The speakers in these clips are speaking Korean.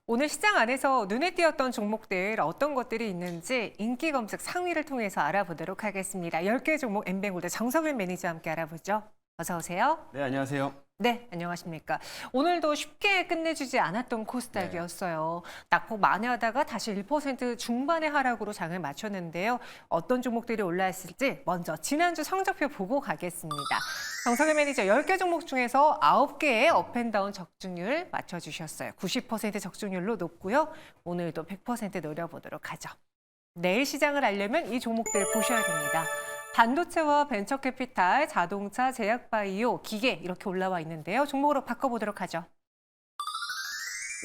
오늘 시장 안에서 눈에 띄었던 종목들 어떤 것들이 있는지 인기 검색 상위를 통해서 알아보도록 하겠습니다. 10개 종목 엠뱅골드 정석윤 매니저와 함께 알아보죠. 어서 오세요. 네, 안녕하세요. 네, 안녕하십니까. 오늘도 쉽게 끝내주지 않았던 코스닥이었어요. 낙폭 많이 하다가 다시 1% 중반의 하락으로 장을 마쳤는데요. 어떤 종목들이 올라왔을지 먼저 지난주 성적표 보고 가겠습니다. 정석윤 매니저 10개 종목 중에서 9개의 업앤다운 적중률 맞춰주셨어요. 90% 적중률로 높고요. 오늘도 100% 노려보도록 하죠. 내일 시장을 알려면 이 종목들 보셔야 됩니다. 반도체와 벤처캐피탈, 자동차, 제약바이오, 기계 이렇게 올라와 있는데요. 종목으로 바꿔보도록 하죠.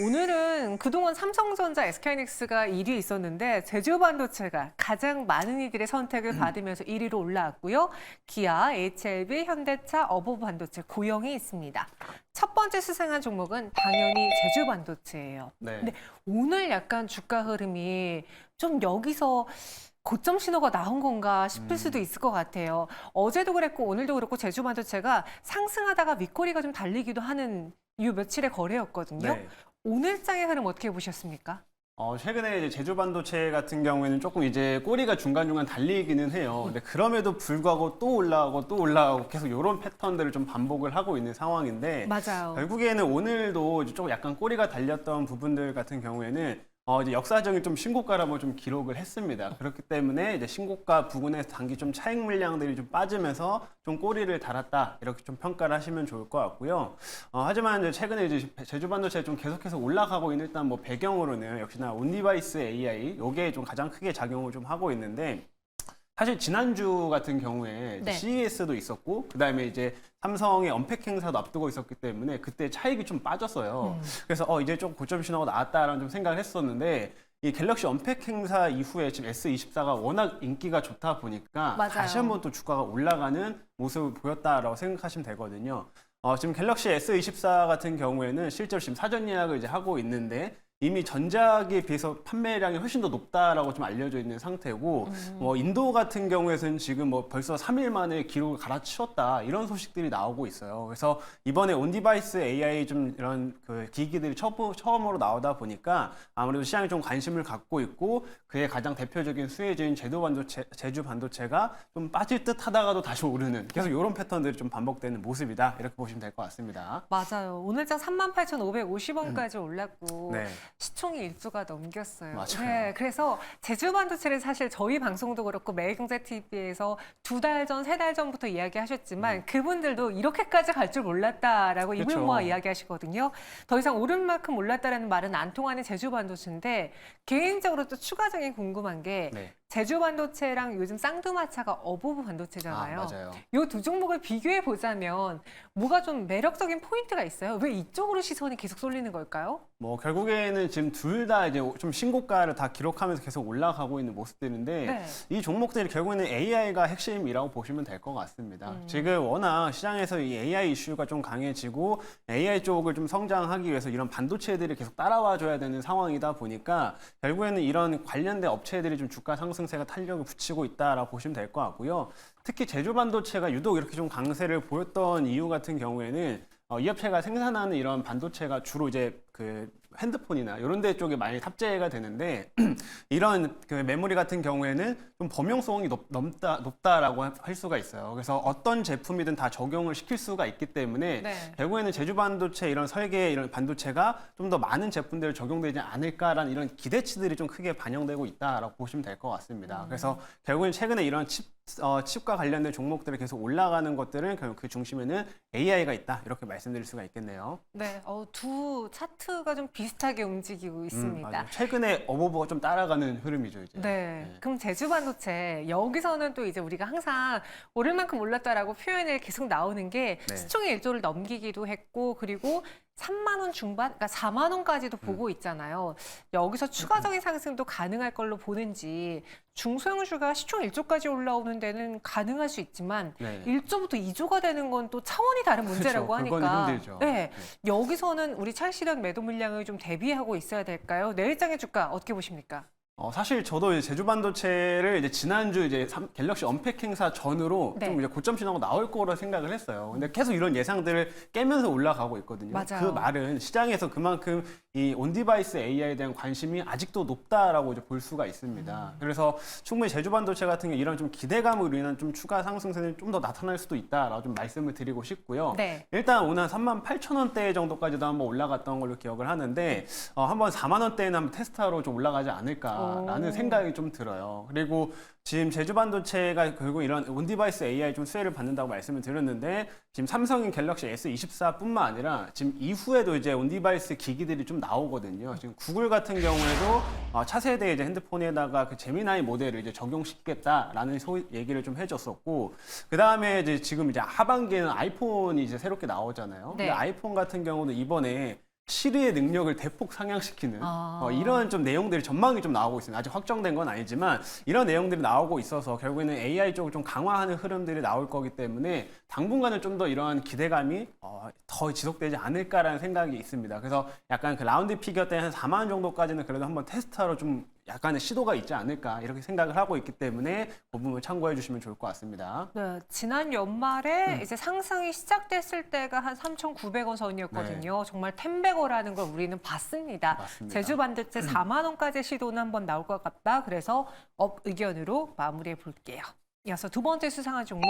오늘은 그동안 삼성전자, SK하이닉스가 1위에 있었는데 제주반도체가 가장 많은 이들의 선택을 받으면서 1위로 올라왔고요. 기아, HLB, 현대차, 어보반도체, 고영이 있습니다. 첫 번째 수상한 종목은 당연히 제주반도체예요. 네. 근데 오늘 약간 주가 흐름이 좀 여기서 고점 신호가 나온 건가 싶을 수도 있을 것 같아요. 어제도 그랬고 오늘도 그렇고 제주반도체가 상승하다가 윗꼬리가 좀 달리기도 하는 이 며칠의 거래였거든요. 네. 오늘장의 흐름 어떻게 보셨습니까? 최근에 이제 제주반도체 같은 경우에는 조금 이제 꼬리가 중간중간 달리기는 해요. 근데 그럼에도 불구하고 또 올라가고 또 올라가고 계속 이런 패턴들을 좀 반복을 하고 있는 상황인데 맞아요. 결국에는 오늘도 이제 좀 약간 꼬리가 달렸던 부분들 같은 경우에는 이제 역사적인 좀 신고가라고 좀 기록을 했습니다. 그렇기 때문에 이제 신고가 부근에서 단기 좀 차익 물량들이 좀 빠지면서 좀 꼬리를 달았다 이렇게 좀 평가를 하시면 좋을 것 같고요. 하지만 이제 최근에 이제 제주반도체 좀 계속해서 올라가고 있는 일단 뭐 배경으로는 역시나 온디바이스 AI 요게 좀 가장 크게 작용을 좀 하고 있는데. 사실 지난주 같은 경우에 네. CES도 있었고 그다음에 이제 삼성의 언팩 행사도 앞두고 있었기 때문에 그때 차익이 좀 빠졌어요. 그래서 이제 좀 고점 신호가 나왔다라는 좀 생각을 했었는데 이 갤럭시 언팩 행사 이후에 지금 S24가 워낙 인기가 좋다 보니까 맞아요. 다시 한번 또 주가가 올라가는 모습을 보였다라고 생각하시면 되거든요. 지금 갤럭시 S24 같은 경우에는 실제로 지금 사전 예약을 이제 하고 있는데 이미 전작에 비해서 판매량이 훨씬 더 높다라고 좀 알려져 있는 상태고, 인도 같은 경우에는 지금 뭐 벌써 3일 만에 기록을 갈아치웠다 이런 소식들이 나오고 있어요. 그래서 이번에 온디바이스 AI 좀 이런 그 기기들이 처음으로 나오다 보니까 아무래도 시장에 좀 관심을 갖고 있고 그의 가장 대표적인 수혜주인 제주 반도체가 좀 빠질 듯 하다가도 다시 오르는 계속 이런 패턴들이 좀 반복되는 모습이다 이렇게 보시면 될 것 같습니다. 맞아요. 오늘장 38,550원까지 올랐고 네. 시총이 1조가 넘겼어요. 맞아요. 네, 그래서 제주반도체는 사실 저희 방송도 그렇고 매일경제TV에서 2달 전, 3달 전부터 이야기하셨지만 그분들도 이렇게까지 갈 줄 몰랐다라고 입을 그렇죠. 모아 이야기하시거든요. 더 이상 오른 만큼 올랐다라는 말은 안 통하는 제주반도체인데 개인적으로 또 추가적인 궁금한 게 네. 제주반도체랑 요즘 쌍두마차가 어보브 반도체잖아요. 맞아요. 이 두 종목을 비교해 보자면 뭐가 좀 매력적인 포인트가 있어요? 왜 이쪽으로 시선이 계속 쏠리는 걸까요? 뭐 결국에는 지금 둘 다 이제 좀 신고가를 다 기록하면서 계속 올라가고 있는 모습들인데 네. 이 종목들이 결국에는 AI가 핵심이라고 보시면 될 것 같습니다. 지금 워낙 시장에서 이 AI 이슈가 좀 강해지고 AI 쪽을 좀 성장하기 위해서 이런 반도체들이 계속 따라와 줘야 되는 상황이다 보니까 결국에는 이런 관련된 업체들이 좀 주가 상승세가 탄력을 붙이고 있다라고 보시면 될 것 같고요. 특히 제주반도체가 유독 이렇게 좀 강세를 보였던 이유 같은 경우에는 이 업체가 생산하는 이런 반도체가 주로 이제 그 핸드폰이나 이런 데 쪽에 많이 탑재가 되는데 이런 그 메모리 같은 경우에는 좀 범용성이 높다라고 할 수가 있어요. 그래서 어떤 제품이든 다 적용을 시킬 수가 있기 때문에 네. 결국에는 제주반도체 이런 설계 이런 반도체가 좀 더 많은 제품들을 적용되지 않을까라는 이런 기대치들이 좀 크게 반영되고 있다라고 보시면 될 것 같습니다. 그래서 결국엔 최근에 이런 칩과 관련된 종목들이 계속 올라가는 것들은 결국 그 중심에는 AI가 있다 이렇게 말씀드릴 수가 있겠네요. 네, 두 차트가 좀 비슷하게 움직이고 있습니다. 맞아요. 최근에 어버버가 좀 따라가는 흐름이죠, 이제. 네. 그럼 제주반도체 여기서는 또 이제 우리가 항상 오를 만큼 올랐다라고 표현을 계속 나오는 게 네. 시총의 1조를 넘기기도 했고 그리고 3만 원 중반, 그러니까 4만 원까지도 보고 있잖아요. 여기서 추가적인 상승도 가능할 걸로 보는지 중소형주가 시총 1조까지 올라오는 데는 가능할 수 있지만 네. 1조부터 2조가 되는 건 또 차원이 다른 문제라고 그렇죠. 하니까 그거는 힘들죠. 네. 여기서는 우리 찰실현 매도 물량을 좀 대비하고 있어야 될까요? 내일장의 주가 어떻게 보십니까? 사실 저도 이제 제주반도체를 이제 지난주 이제 갤럭시 언팩 행사 전으로 네. 좀 이제 고점 신호가 나올 거라 생각을 했어요. 근데 계속 이런 예상들을 깨면서 올라가고 있거든요. 맞아요. 그 말은 시장에서 그만큼 이 온디바이스 AI에 대한 관심이 아직도 높다라고 이제 볼 수가 있습니다. 그래서 충분히 제주반도체 같은 경우 이런 좀 기대감으로 인한 좀 추가 상승세는 좀 더 나타날 수도 있다라고 좀 말씀을 드리고 싶고요. 네. 일단 오늘 38,000원대 정도까지도 한번 올라갔던 걸로 기억을 하는데 한번 4만 원대에는 한번 테스트하러 좀 올라가지 않을까라는 오. 생각이 좀 들어요. 그리고 지금 제주반도체가 결국 이런 온디바이스 AI 좀 수혜를 받는다고 말씀을 드렸는데 지금 삼성인 갤럭시 S24뿐만 아니라 지금 이후에도 이제 온디바이스 기기들이 좀 나오거든요. 지금 구글 같은 경우에도 차세대 이제 핸드폰에다가 그 제미나이 모델을 이제 적용시키겠다라는 얘기를 좀 해줬었고 그 다음에 이제 지금 이제 하반기에는 아이폰이 이제 새롭게 나오잖아요. 네. 근데 아이폰 같은 경우는 이번에 시리의 능력을 대폭 상향시키는 이런 좀 내용들이 전망이 좀 나오고 있습니다. 아직 확정된 건 아니지만 이런 내용들이 나오고 있어서 결국에는 AI 쪽을 좀 강화하는 흐름들이 나올 거기 때문에 당분간은 좀 더 이러한 기대감이 더 지속되지 않을까라는 생각이 있습니다. 그래서 약간 그 라운드 피겨 때 한 4만 원 정도까지는 그래도 한번 테스트하러 좀 약간의 시도가 있지 않을까 이렇게 생각을 하고 있기 때문에 그 부분을 참고해 주시면 좋을 것 같습니다. 네, 지난 연말에 이제 상승이 시작됐을 때가 한 3,900원 선이었거든요. 정말 템베거라는 걸 우리는 봤습니다. 맞습니다. 제주반도체 4만 원까지 시도는 한번 나올 것 같다. 그래서 업 의견으로 마무리해 볼게요. 이어서 두 번째 수상한 종목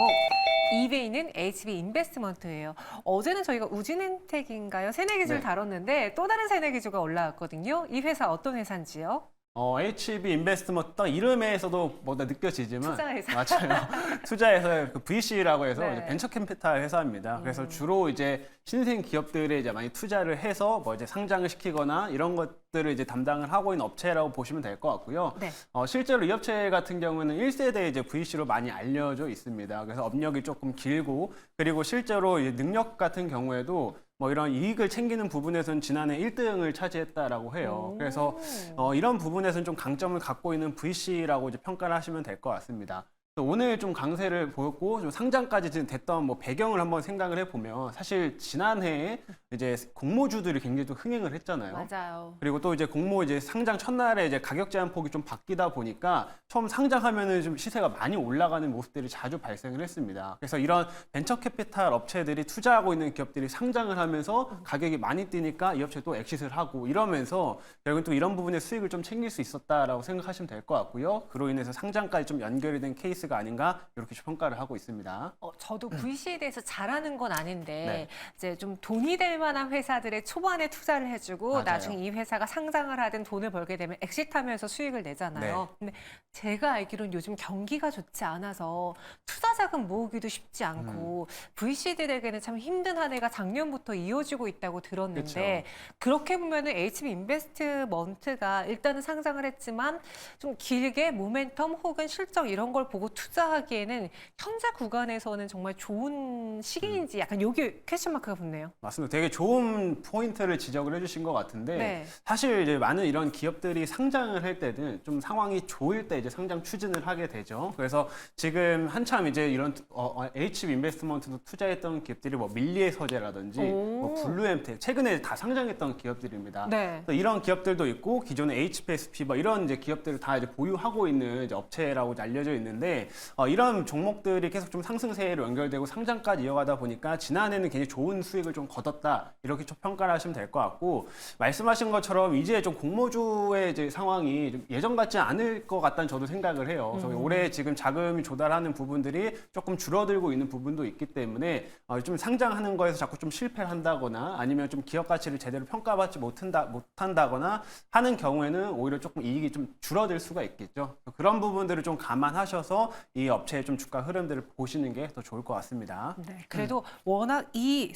이베이는 HB 인베스트먼트예요. 어제는 저희가 우진엔텍인가요? 새내기주를 네. 다뤘는데 또 다른 새내기주가 올라왔거든요. 이 회사 어떤 회사인지요? HB 인베스트먼트 딱 이름에서도 뭐다 느껴지지만 투자회사. 맞아요. 투자회사 그 VC라고 해서 네. 이제 벤처 캐피탈 회사입니다. 그래서 주로 이제 신생 기업들에 이제 많이 투자를 해서 뭐 이제 상장을 시키거나 이런 것들을 이제 담당을 하고 있는 업체라고 보시면 될 것 같고요. 네. 실제로 이 업체 같은 경우는 1세대 이제 VC로 많이 알려져 있습니다. 그래서 업력이 조금 길고 그리고 실제로 이 능력 같은 경우에도 뭐 이런 이익을 챙기는 부분에서는 지난해 1등을 차지했다라고 해요. 오. 그래서 이런 부분에서는 좀 강점을 갖고 있는 VC라고 이제 평가를 하시면 될 것 같습니다. 또 오늘 좀 강세를 보였고 좀 상장까지 지금 됐던 뭐 배경을 한번 생각을 해보면 사실 지난해에 이제 공모주들이 굉장히 또 흥행을 했잖아요. 맞아요. 그리고 또 이제 공모 이제 상장 첫날에 이제 가격 제한 폭이 좀 바뀌다 보니까 처음 상장하면은 좀 시세가 많이 올라가는 모습들이 자주 발생을 했습니다. 그래서 이런 벤처 캐피탈 업체들이 투자하고 있는 기업들이 상장을 하면서 가격이 많이 뛰니까 이 업체 또 엑시트를 하고 이러면서 결국은 또 이런 부분의 수익을 좀 챙길 수 있었다라고 생각하시면 될 것 같고요. 그로 인해서 상장까지 좀 연결이 된 케이스가 아닌가 이렇게 평가를 하고 있습니다. 저도 VC에 대해서 잘하는 건 아닌데 네. 이제 좀 돈이 될 만한 회사들에 초반에 투자를 해주고 맞아요. 나중에 이 회사가 상장을 하든 돈을 벌게 되면 엑시트하면서 수익을 내잖아요. 네. 근데 제가 알기로는 요즘 경기가 좋지 않아서 투자 자금 모으기도 쉽지 않고 VC들에게는 참 힘든 한 해가 작년부터 이어지고 있다고 들었는데 그렇게 보면은 HB 인베스트먼트가 일단은 상장을 했지만 좀 길게 모멘텀 혹은 실적 이런 걸 보고 투자하기에는 현재 구간에서는 정말 좋은 시기인지 약간 여기 퀘스천 마크가 붙네요. 맞습니다. 되게 좋은 포인트를 지적을 해주신 것 같은데 네. 사실 이제 많은 이런 기업들이 상장을 할 때는 좀 상황이 좋을 때 이제 상장 추진을 하게 되죠. 그래서 지금 한참 이제 이런 HB 인베스트먼트도 투자했던 기업들이 뭐 밀리의 서재라든지 뭐 블루엠텍 최근에 다 상장했던 기업들입니다. 네. 또 이런 기업들도 있고 기존의 HPSP 뭐 이런 이제 기업들을 다 이제 보유하고 있는 이제 업체라고 이제 알려져 있는데 이런 종목들이 계속 좀 상승세로 연결되고 상장까지 이어가다 보니까 지난해는 굉장히 좋은 수익을 좀 거뒀다 이렇게 좀 평가를 하시면 될 것 같고 말씀하신 것처럼 이제 좀 공모주의 이제 상황이 좀 예전 같지 않을 것 같다는 저도 생각을 해요. 그래서 올해 지금 자금이 조달하는 부분들이 조금 줄어들고 있는 부분도 있기 때문에 좀 상장하는 거에서 자꾸 좀 실패를 한다거나 아니면 좀 기업 가치를 제대로 평가받지 못한다거나 하는 경우에는 오히려 조금 이익이 좀 줄어들 수가 있겠죠. 그런 부분들을 좀 감안하셔서 이 업체의 좀 주가 흐름들을 보시는 게 더 좋을 것 같습니다. 네. 그래도 워낙 이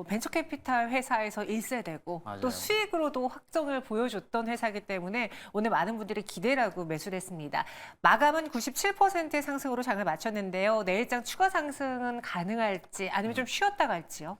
벤처캐피탈 회사에서 1세대고 맞아요. 또 수익으로도 확정을 보여줬던 회사이기 때문에 오늘 많은 분들이 기대를 하고 매수를 했습니다. 마감은 97%의 상승으로 장을 마쳤는데요. 내일장 추가 상승은 가능할지 아니면 좀 쉬었다 갈지요?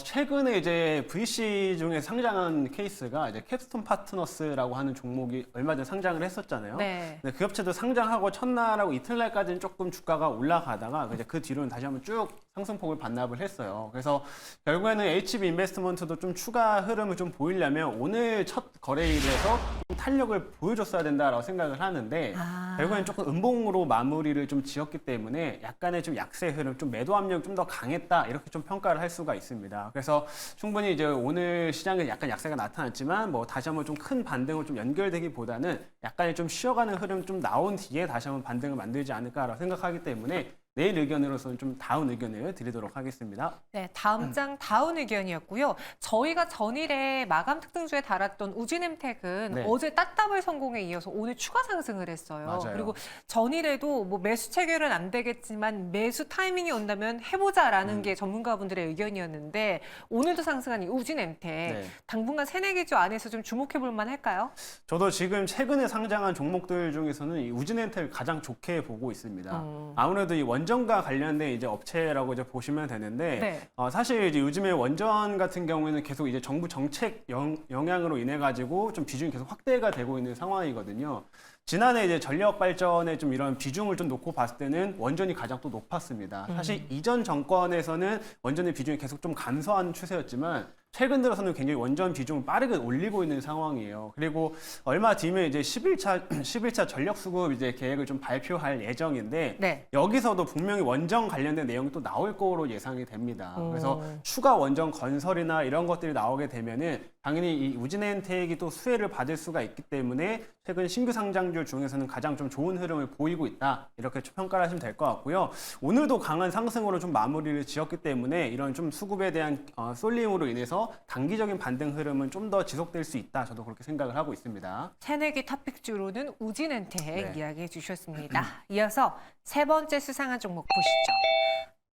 최근에 이제 VC 중에 상장한 케이스가 이제 캡스톤 파트너스라고 하는 종목이 얼마 전에 상장을 했었잖아요. 네. 근데 그 업체도 상장하고 첫날하고 이틀날까지는 조금 주가가 올라가다가 이제 그 뒤로는 다시 한번 쭉 상승폭을 반납을 했어요. 그래서 결국에는 HB 인베스트먼트도 좀 추가 흐름을 좀 보이려면 오늘 첫 거래일에서 좀 탄력을 보여줬어야 된다라고 생각을 하는데 결국엔 조금 음봉으로 마무리를 좀 지었기 때문에 약간의 좀 약세 흐름, 좀 매도 압력이 좀 더 강했다 이렇게 좀 평가를 할 수가 있습니다. 그래서 충분히 이제 오늘 시장에 약간 약세가 나타났지만 뭐 다시 한번 좀 큰 반등으로 좀 연결되기보다는 약간의 좀 쉬어가는 흐름 좀 나온 뒤에 다시 한번 반등을 만들지 않을까라고 생각하기 때문에 내일 의견으로서는 좀 다운 의견을 드리도록 하겠습니다. 네, 다음 장 다운 의견이었고요. 저희가 전일에 마감 특징주에 달았던 우진엠텍은 네. 어제 따따블 성공에 이어서 오늘 추가 상승을 했어요. 맞아요. 그리고 전일에도 뭐 매수 체결은 안 되겠지만 매수 타이밍이 온다면 해보자라는 게 전문가분들의 의견이었는데 오늘도 상승한 이 우진엠텍 네. 당분간 새내기 주 안에서 좀 주목해 볼 만할까요? 저도 지금 최근에 상장한 종목들 중에서는 이 우진엔텍을 가장 좋게 보고 있습니다. 아무래도 이 원전과 관련된 이제 업체라고 이제 보시면 되는데 네. 사실 이제 요즘에 원전 같은 경우에는 계속 이제 정부 정책 영향으로 인해 가지고 좀 비중이 계속 확대가 되고 있는 상황이거든요. 지난해 이제 전력 발전에 좀 이런 비중을 좀 놓고 봤을 때는 원전이 가장 또 높았습니다. 사실 이전 정권에서는 원전의 비중이 계속 좀 감소하는 추세였지만 최근 들어서는 굉장히 원전 비중을 빠르게 올리고 있는 상황이에요. 그리고 얼마 뒤면 이제 11차 전력 수급 이제 계획을 좀 발표할 예정인데 네. 여기서도 분명히 원전 관련된 내용이 또 나올 거로 예상이 됩니다. 그래서 추가 원전 건설이나 이런 것들이 나오게 되면은 당연히 이 우진엔텍이 또 수혜를 받을 수가 있기 때문에 최근 신규 상장주 중에서는 가장 좀 좋은 흐름을 보이고 있다. 이렇게 평가를 하시면 될 것 같고요. 오늘도 강한 상승으로 좀 마무리를 지었기 때문에 이런 좀 수급에 대한 쏠림으로 인해서 단기적인 반등 흐름은 좀 더 지속될 수 있다. 저도 그렇게 생각을 하고 있습니다. 새내기 탑픽주로는 우진엔텍 네. 이야기해 주셨습니다. 이어서 세 번째 수상한 종목 보시죠.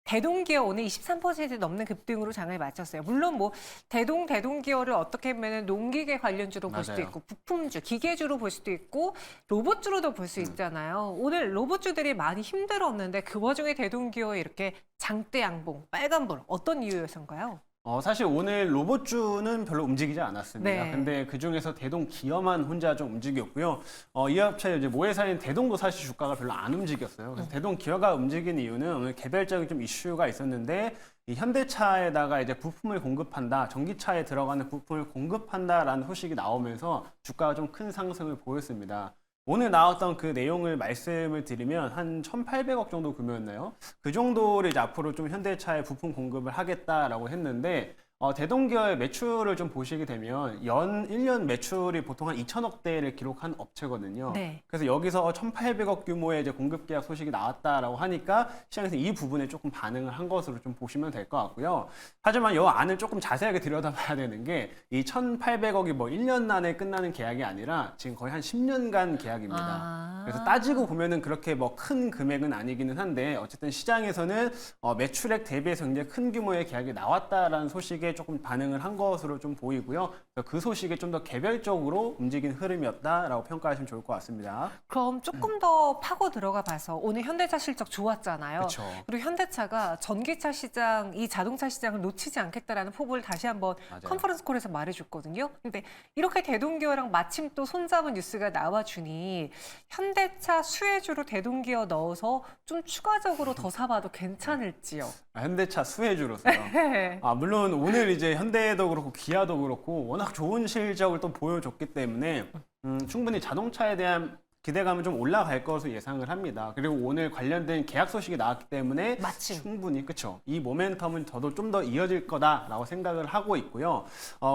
대동기어 오늘 23% 넘는 급등으로 장을 마쳤어요. 물론 뭐 대동기어를 어떻게 보면 농기계 관련주로 볼 수도 맞아요. 있고 부품주, 기계주로 볼 수도 있고 로봇주로도 볼 수 있잖아요. 오늘 로봇주들이 많이 힘들었는데 그 와중에 대동기어에 이렇게 장대 양봉, 빨간불 어떤 이유였던가요? 사실 오늘 로봇주는 별로 움직이지 않았습니다. 네. 근데 그 중에서 대동 기어만 혼자 좀 움직였고요. 이 업체 이제 모회사인 대동도 사실 주가가 별로 안 움직였어요. 그래서 대동 기어가 움직인 이유는 오늘 개별적인 좀 이슈가 있었는데 이 현대차에다가 이제 부품을 공급한다, 전기차에 들어가는 부품을 공급한다라는 소식이 나오면서 주가가 좀 큰 상승을 보였습니다. 오늘 나왔던 그 내용을 말씀을 드리면 한 1,800억 정도 규모였나요? 그 정도를 이제 앞으로 좀 현대차에 부품 공급을 하겠다라고 했는데 대동기어의 매출을 좀 보시게 되면 1년 매출이 보통 한 2천억대를 기록한 업체거든요. 네. 그래서 여기서 1,800억 규모의 이제 공급 계약 소식이 나왔다라고 하니까 시장에서 이 부분에 조금 반응을 한 것으로 좀 보시면 될 것 같고요. 하지만 이 안을 조금 자세하게 들여다봐야 되는 게 이 1,800억이 뭐 1년 안에 끝나는 계약이 아니라 지금 거의 한 10년간 계약입니다. 그래서 따지고 보면은 그렇게 뭐 큰 금액은 아니기는 한데 어쨌든 시장에서는 매출액 대비해서 굉장히 큰 규모의 계약이 나왔다라는 소식에 조금 반응을 한 것으로 좀 보이고요. 그 소식에 좀 더 개별적으로 움직인 흐름이었다라고 평가하시면 좋을 것 같습니다. 그럼 조금 더 파고 들어가 봐서 오늘 현대차 실적 좋았잖아요. 그렇죠. 그리고 현대차가 전기차 시장, 이 자동차 시장을 놓치지 않겠다라는 포부를 다시 한번 맞아요. 컨퍼런스 콜에서 말해줬거든요. 근데 이렇게 대동기어랑 마침 또 손잡은 뉴스가 나와주니 현대차 수혜주로 대동기어 넣어서 좀 추가적으로 더 사봐도 괜찮을지요. 현대차 수혜주로서요. 네. 물론 오늘 이제 현대도 그렇고 기아도 그렇고 워낙 좋은 실적을 또 보여줬기 때문에 충분히 자동차에 대한 기대감은 좀 올라갈 것으로 예상을 합니다. 그리고 오늘 관련된 계약 소식이 나왔기 때문에 마침. 충분히 그렇죠. 이 모멘텀은 저도 좀 더 이어질 거다라고 생각을 하고 있고요.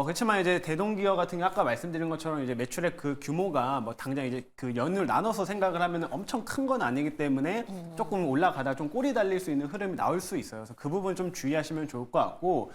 그렇지만 이제 대동기어 같은 게 아까 말씀드린 것처럼 이제 매출의 그 규모가 뭐 당장 이제 그 연을 나눠서 생각을 하면 엄청 큰 건 아니기 때문에 조금 올라가다 좀 꼬리 달릴 수 있는 흐름이 나올 수 있어요. 그래서 그 부분 좀 주의하시면 좋을 것 같고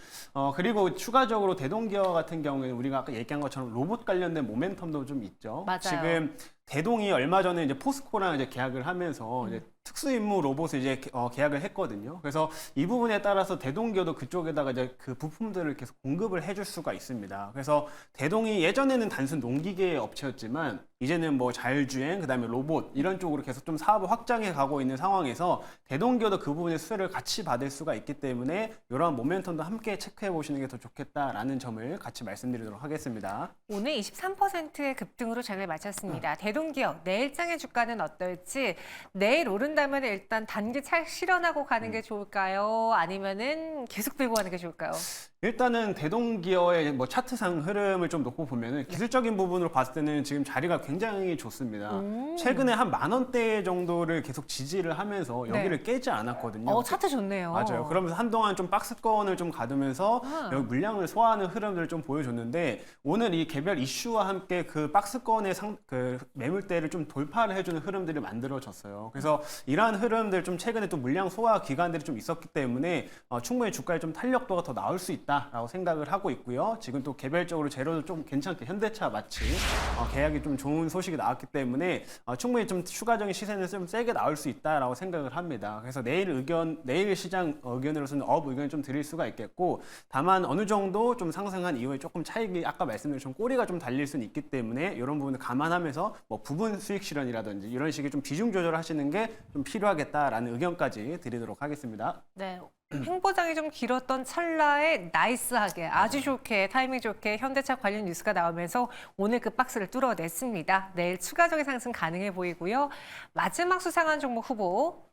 그리고 추가적으로 대동기어 같은 경우에는 우리가 아까 얘기한 것처럼 로봇 관련된 모멘텀도 좀 있죠. 맞아요. 지금 대동이 얼마 전에 이제 포스코랑 이제 계약을 하면서 이제 특수임무 로봇을 이제 계약을 했거든요. 그래서 이 부분에 따라서 대동기어도 그쪽에다가 이제 그 부품들을 계속 공급을 해줄 수가 있습니다. 그래서 대동이 예전에는 단순 농기계 업체였지만 이제는 뭐 자율주행, 그다음에 로봇 이런 쪽으로 계속 좀 사업을 확장해 가고 있는 상황에서 대동기어도 그 부분의 수혜를 같이 받을 수가 있기 때문에 이러한 모멘텀도 함께 체크해 보시는 게 더 좋겠다라는 점을 같이 말씀드리도록 하겠습니다. 오늘 23%의 급등으로 장을 마쳤습니다. 대동기업 내일장의 주가는 어떨지 내일 오른다면 일단 단기 차 실현하고 가는 게 좋을까요? 아니면은 계속 들고 가는 게 좋을까요? 일단은 대동기어의 뭐 차트상 흐름을 좀 놓고 보면은 기술적인 부분으로 봤을 때는 지금 자리가 굉장히 좋습니다. 최근에 한 10,000원대 정도를 계속 지지를 하면서 여기를 깨지 않았거든요. 차트 좋네요. 맞아요. 그러면서 한동안 좀 박스권을 좀 가두면서 여기 물량을 소화하는 흐름들을 좀 보여줬는데 오늘 이 개별 이슈와 함께 그 박스권의 그 매물대를 좀 돌파를 해주는 흐름들이 만들어졌어요. 그래서 이러한 흐름들 좀 최근에 또 물량 소화 기간들이 좀 있었기 때문에 충분히 주가에 좀 탄력도가 더 나올 수 있다라고 생각을 하고 있고요. 지금 또 개별적으로 재료도 좀 괜찮게 현대차 마치 계약이 좀 좋은 소식이 나왔기 때문에 충분히 좀 추가적인 시세는 좀 세게 나올 수 있다라고 생각을 합니다. 그래서 내일 시장 의견으로서는 업 의견을 좀 드릴 수가 있겠고, 다만 어느 정도 좀 상승한 이후에 조금 차익이 아까 말씀드린 좀 꼬리가 좀 달릴 수는 있기 때문에 이런 부분을 감안하면서 뭐 부분 수익 실현이라든지 이런 식의 좀 비중 조절하시는 게 좀 필요하겠다라는 의견까지 드리도록 하겠습니다. 네. 횡보장이 좀 길었던 찰나에 나이스하게 아주 좋게 타이밍 좋게 현대차 관련 뉴스가 나오면서 오늘 그 박스를 뚫어냈습니다. 내일 추가적인 상승 가능해 보이고요. 마지막 수상한 종목 후보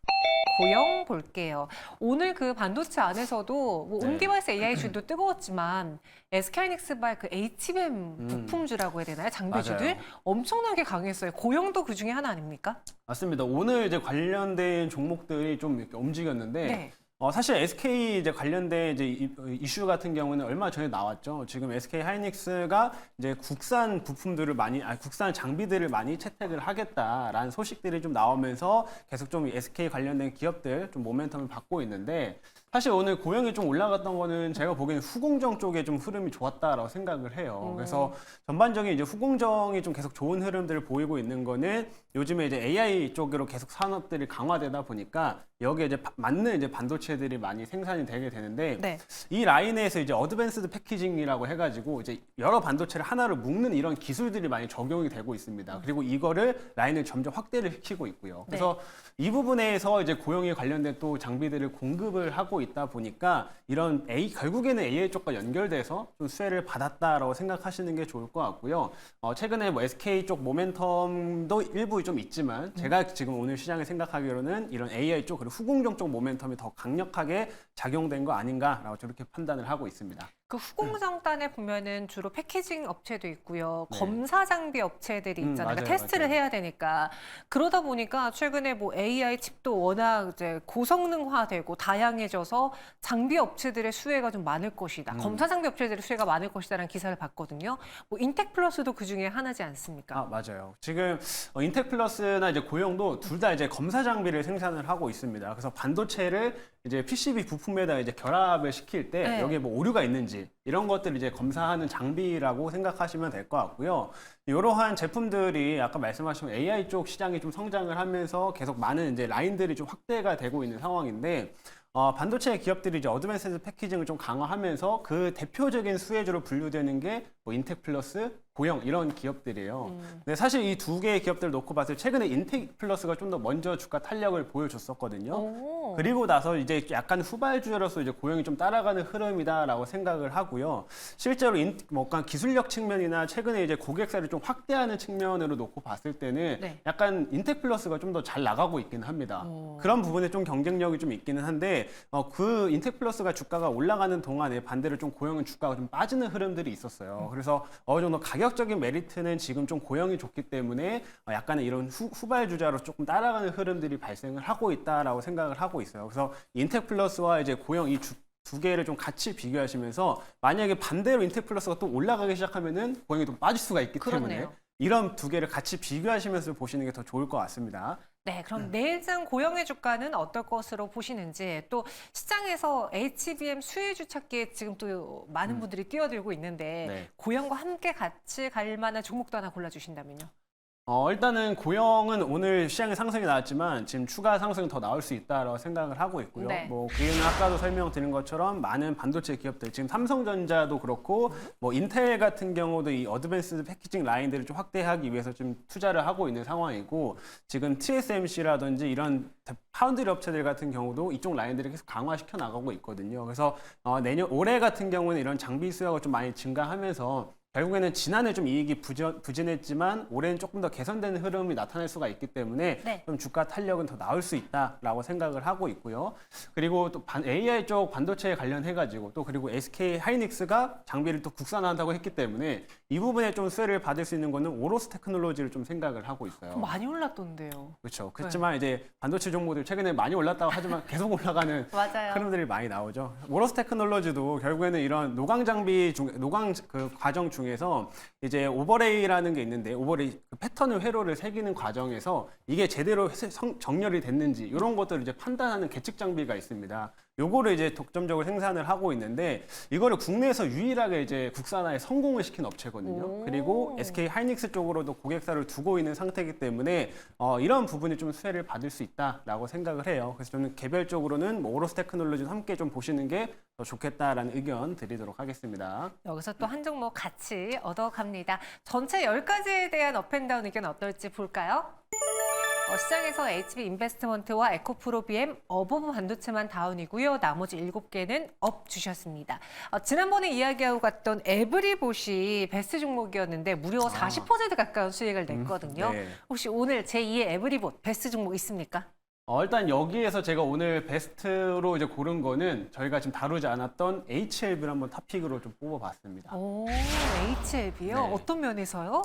고영 볼게요. 오늘 그 반도체 안에서도 뭐 온디바이스 AI 주도 뜨거웠지만 SK하이닉스발 그 HBM 부품주라고 해야 되나요? 장비주들 맞아요. 엄청나게 강했어요. 고영도 그 중에 하나 아닙니까? 맞습니다. 오늘 이제 관련된 종목들이 좀 이렇게 움직였는데 네. 사실 SK 이제 관련된 이제 이슈 같은 경우는 얼마 전에 나왔죠. 지금 SK 하이닉스가 이제 국산 부품들을 국산 장비들을 많이 채택을 하겠다라는 소식들이 좀 나오면서 계속 좀 SK 관련된 기업들 좀 모멘텀을 받고 있는데, 사실 오늘 고영이 좀 올라갔던 거는 제가 보기에는 후공정 쪽에 좀 흐름이 좋았다라고 생각을 해요. 그래서 전반적인 이제 후공정이 좀 계속 좋은 흐름들을 보이고 있는 거는 요즘에 이제 AI 쪽으로 계속 산업들이 강화되다 보니까 여기에 이제 맞는 이제 반도체들이 많이 생산이 되게 되는데, 네. 이 라인에서 이제 어드밴스드 패키징이라고 해가지고 이제 여러 반도체를 하나로 묶는 이런 기술들이 많이 적용이 되고 있습니다. 그리고 이거를 라인을 점점 확대를 시키고 있고요. 그래서 이 부분에서 이제 고용에 관련된 또 장비들을 공급을 하고 있다 보니까 이런 결국에는 AI 쪽과 연결돼서 좀 수혜를 받았다라고 생각하시는 게 좋을 것 같고요. 최근에 뭐 SK 쪽 모멘텀도 일부 좀 있지만 제가 지금 오늘 시장에 생각하기로는 이런 AI 쪽 그리고 후공정 쪽 모멘텀이 더 강력하게 작용된 거 아닌가라고 저렇게 판단을 하고 있습니다. 그 후공정단에 보면은 주로 패키징 업체도 있고요. 네. 검사 장비 업체들이 있잖아요. 맞아요, 그러니까 테스트를 맞아요. 해야 되니까. 그러다 보니까 최근에 뭐 AI 칩도 워낙 이제 고성능화되고 다양해져서 장비 업체들의 수혜가 좀 많을 것이다. 검사 장비 업체들의 수혜가 많을 것이다라는 기사를 봤거든요. 뭐 인텍플러스도 그 중에 하나지 않습니까? 맞아요. 지금 인텍플러스나 이제 고영도 둘 다 이제 검사 장비를 생산을 하고 있습니다. 그래서 반도체를 이제 PCB 부품에다 이제 결합을 시킬 때 네. 여기에 뭐 오류가 있는지 이런 것들을 이제 검사하는 장비라고 생각하시면 될 것 같고요. 이러한 제품들이 아까 말씀하신 AI 쪽 시장이 좀 성장을 하면서 계속 많은 이제 라인들이 좀 확대가 되고 있는 상황인데, 반도체 기업들이 이제 어드밴스드 패키징을 좀 강화하면서 그 대표적인 수혜주로 분류되는 게 뭐 인텍플러스, 고영 이런 기업들이에요. 근데 사실 이 두 개의 기업들을 놓고 봤을 때 최근에 인텍플러스가 좀 더 먼저 주가 탄력을 보여줬었거든요. 오. 그리고 나서 이제 약간 후발주로서 이제 고영이 좀 따라가는 흐름이다라고 생각을 하고요. 실제로 뭔가 기술력 측면이나 최근에 이제 고객사를 좀 확대하는 측면으로 놓고 봤을 때는 네. 약간 인텍플러스가 좀 더 잘 나가고 있긴 합니다. 그런 부분에 좀 경쟁력이 좀 있기는 한데 그 인텍플러스가 주가가 올라가는 동안에 반대로 좀 고영은 주가가 좀 빠지는 흐름들이 있었어요. 그래서 어느 정도 가격적인 메리트는 지금 좀 고영이 좋기 때문에 약간의 이런 후발주자로 조금 따라가는 흐름들이 발생을 하고 있다라고 생각을 하고 있어요. 그래서 인텍플러스와 이제 고영 이 두 개를 좀 같이 비교하시면서 만약에 반대로 인텍플러스가 또 올라가기 시작하면은 고영이 또 빠질 수가 있기 때문에 그렇네요. 이런 두 개를 같이 비교하시면서 보시는 게 더 좋을 것 같습니다. 네, 그럼 내일장 고영의 주가는 어떨 것으로 보시는지, 또 시장에서 HBM 수혜주 찾기에 지금 또 많은 분들이 뛰어들고 있는데 네. 고영과 함께 같이 갈 만한 종목도 하나 골라주신다면요. 일단은 고영은 오늘 시장에 상승이 나왔지만 지금 추가 상승이 더 나올 수 있다라고 생각을 하고 있고요. 네. 뭐 그 이유는 아까도 설명드린 것처럼 많은 반도체 기업들, 지금 삼성전자도 그렇고 뭐 인텔 같은 경우도 이 어드밴스드 패키징 라인들을 좀 확대하기 위해서 좀 투자를 하고 있는 상황이고, 지금 TSMC라든지 이런 파운드리 업체들 같은 경우도 이쪽 라인들을 계속 강화시켜 나가고 있거든요. 그래서 올해 같은 경우는 이런 장비 수요가 좀 많이 증가하면서 결국에는 지난해 좀 이익이 부진했지만 올해는 조금 더 개선되는 흐름이 나타날 수가 있기 때문에 네. 좀 주가 탄력은 더 나올 수 있다라고 생각을 하고 있고요. 그리고 또 AI 쪽 반도체에 관련해가지고 또 그리고 SK 하이닉스가 장비를 또 국산화한다고 했기 때문에 이 부분에 좀 수혜를 받을 수 있는 거는 오로스 테크놀로지를 좀 생각을 하고 있어요. 많이 올랐던데요. 그렇죠. 그렇지만 이제 반도체 종목들 최근에 많이 올랐다고 하지만 계속 올라가는 맞아요. 흐름들이 많이 나오죠. 오로스 테크놀로지도 결국에는 이런 노광 장비 노광 그 과정 중에서 이제 오버레이라는 게 있는데 오버레이 그 패턴을 회로를 새기는 과정에서 이게 제대로 정렬이 됐는지 이런 것들을 이제 판단하는 계측 장비가 있습니다. 요거를 이제 독점적으로 생산을 하고 있는데 이거를 국내에서 유일하게 이제 국산화에 성공을 시킨 업체거든요. 오. 그리고 SK 하이닉스 쪽으로도 고객사를 두고 있는 상태이기 때문에 이런 부분이 좀 수혜를 받을 수 있다라고 생각을 해요. 그래서 저는 개별적으로는 뭐 오로스 테크놀로지도 함께 좀 보시는 게 더 좋겠다라는 의견 드리도록 하겠습니다. 여기서 또 한 종목 같이 얻어갑니다. 전체 10가지에 대한 업앤다운 의견 어떨지 볼까요? 시장에서 HB 인베스트먼트와 에코프로 BM, 어버브 반도체만 다운이고요. 나머지 7개는 업 주셨습니다. 지난번에 이야기하고 갔던 에브리봇이 베스트 종목이었는데 무려 40% 가까운 수익을 냈거든요. 네. 혹시 오늘 제2의 에브리봇 베스트 종목 있습니까? 일단 여기에서 제가 오늘 베스트로 이제 고른 거는 저희가 지금 다루지 않았던 HLB를 한번 탑픽으로 좀 뽑아봤습니다. 오, HLB요? 네. 어떤 면에서요?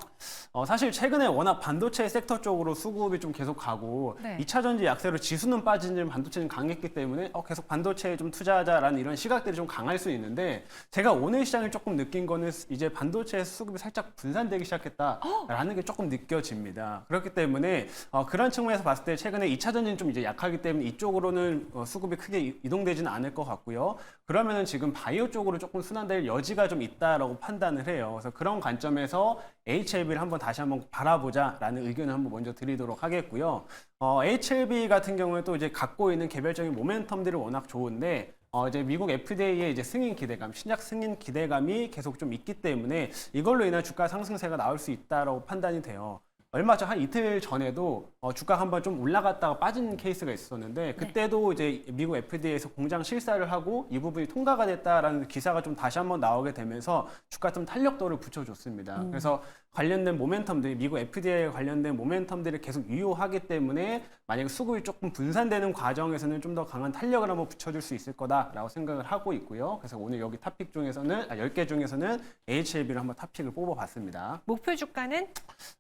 사실 최근에 워낙 반도체 섹터 쪽으로 수급이 좀 계속 가고 네. 2차 전지 약세로 지수는 빠지지만 반도체는 강했기 때문에 계속 반도체에 좀 투자하자라는 이런 시각들이 좀 강할 수 있는데 제가 오늘 시장을 조금 느낀 거는 이제 반도체 수급이 살짝 분산되기 시작했다라는 게 조금 느껴집니다. 그렇기 때문에 그런 측면에서 봤을 때 최근에 2차 전지는 좀 이제 약하기 때문에 이쪽으로는 수급이 크게 이동되지는 않을 것 같고요. 그러면은 지금 바이오 쪽으로 조금 순환될 여지가 좀 있다라고 판단을 해요. 그래서 그런 관점에서 HLB를 다시 한번 바라보자라는 의견을 한번 먼저 드리도록 하겠고요. HLB 같은 경우에 또 이제 갖고 있는 개별적인 모멘텀들이 워낙 좋은데 이제 미국 FDA의 이제 승인 기대감, 신약 승인 기대감이 계속 좀 있기 때문에 이걸로 인한 주가 상승세가 나올 수 있다라고 판단이 돼요. 얼마 전 한 이틀 전에도 주가가 한번 좀 올라갔다가 빠진 케이스가 있었는데 그때도 이제 미국 FDA에서 공장 실사를 하고 이 부분이 통과가 됐다라는 기사가 좀 다시 한번 나오게 되면서 주가 좀 탄력도를 붙여줬습니다. 그래서 관련된 모멘텀들이 미국 FDA 관련된 모멘텀들이 계속 유효하기 때문에 만약에 수급이 조금 분산되는 과정에서는 좀 더 강한 탄력을 한번 붙여줄 수 있을 거다라고 생각을 하고 있고요. 그래서 오늘 여기 탑픽 중에서는 10개 중에서는 HLB를 한번 탑픽을 뽑아봤습니다. 목표 주가는?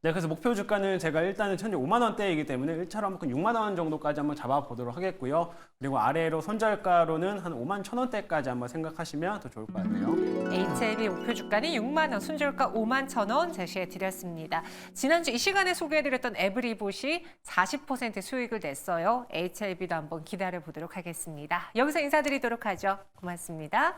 네, 그래서 목표 주가는 제가 일단은 현재 5만 원대이기 때문에 1차로 한번 6만 원 정도까지 한번 잡아보도록 하겠고요. 그리고 아래로 손절가로는 한 5만 1천 원대까지 한번 생각하시면 더 좋을 것 같네요. HLB 목표 주가는 6만 원, 손절가 5만 1천 원 제시해 드렸습니다. 지난주 이 시간에 소개해드렸던 에브리봇이 40% 수익을 냈어요. HLB도 한번 기다려 보도록 하겠습니다. 여기서 인사드리도록 하죠. 고맙습니다.